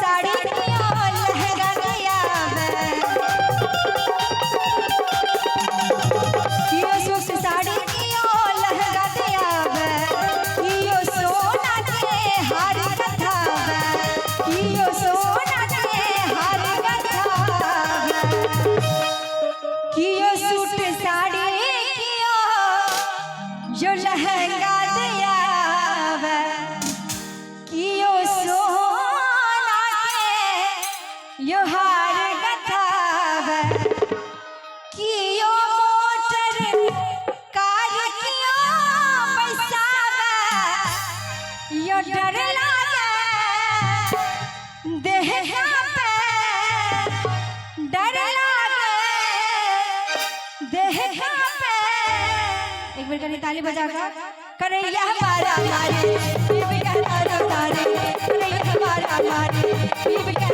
साड़ी लहंगा दिया कियो सूट साड़ी लहंगा दिया कियो सोना के हार कथा कियो सोना के हार कथा कियो सूट साड़ी कियो जो लहंगा दिया कियो सोना के यो हार कथा कियो मोटर कार कियो पैसा यो डर लागे देह पे डर लागे देह पे एक बार करी ताली बजाकर करैया हमारा मारे पीप के तारो तारे करैया हमारा मारे पीप के